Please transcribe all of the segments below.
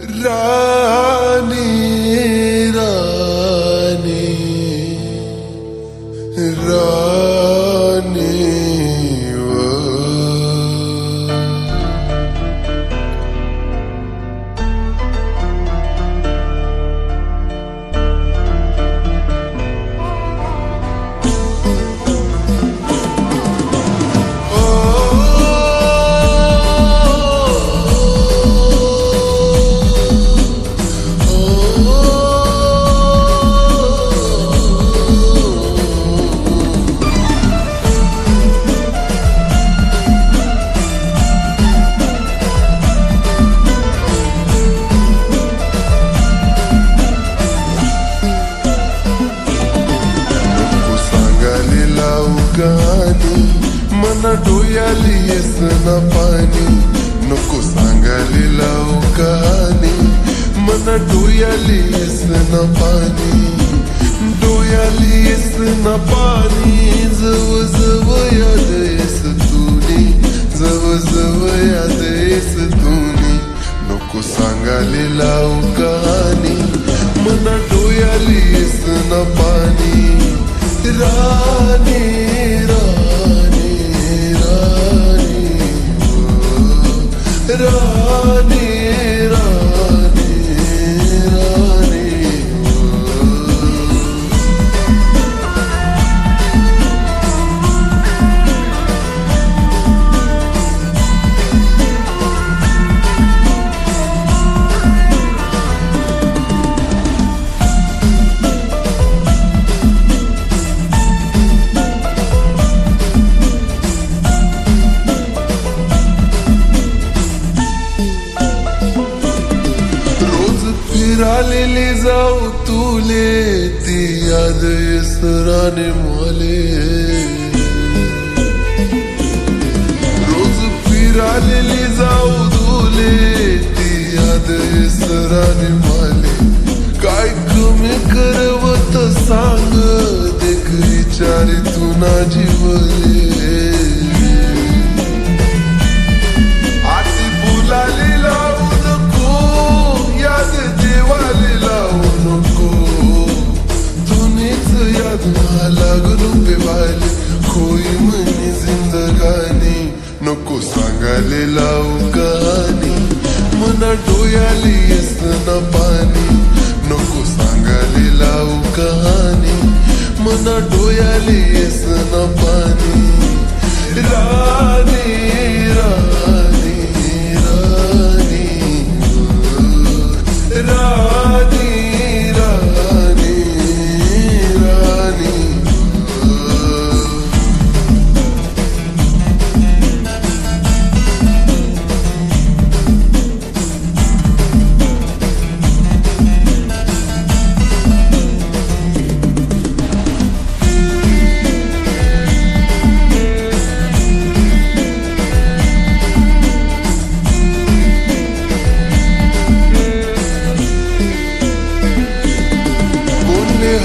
रानी रानी रानी गाणी मना डोयाली येस ना पाणी नको सांगायला लावू कहाणी मना डोयाली येस ना पाणी डोयाली येस ना पाणी जव जव याद येस तुनी जव जव याद येस तुनी नको सांगायला लावू कहाणी मना डोयाली येस ना पाणी रानी रानी रानी रानी रानी रानी फिरालेली जाऊ तुले ती याद इसराने मोले रोज फिरालेली जाऊ तुले ती याद इसराने मोले काय कमी करवत सांग देख विचारी तू ना जीवले आती बुलाली लावू नको याद देवाली लावू नको तुनीच याद मला गुरुपे वाली खोई म्हणे जिंदगानी नको सांगायला लावू कहाणी मना डोयाली येस ना पाणी नको सांगायला लावू कहाणी मना डोयाली येस ना पाणी रानी रानी रानी रानी रानी रानी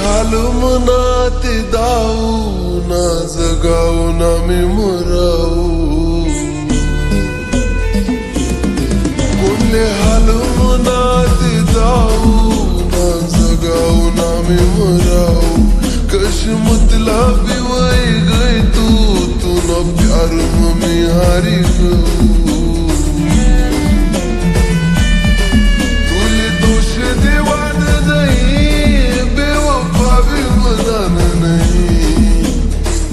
हालू मनात दाऊ ना जगाऊ ना मी मराऊ कोणले हालू मनात दाऊ ना जगाऊ ना मी मराऊ कश मतलबी वही गई तू ना प्यार में हारी गऊ तुले दोष देवान नहीं नहीं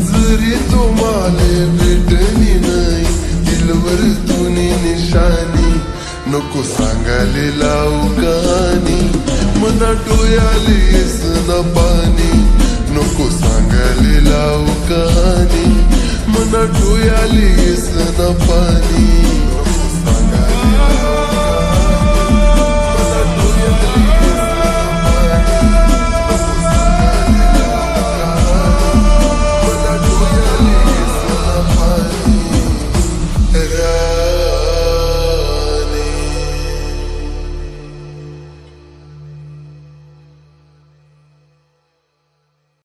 जरी तुम्हाले भेटणी नाही दिलवर तुनी निशानी नको सांगायला लावू कहाणी मना डोयाले येस ना पाणी नको सांगायला लावू कहाणी मना डोयाले येस ना पाणी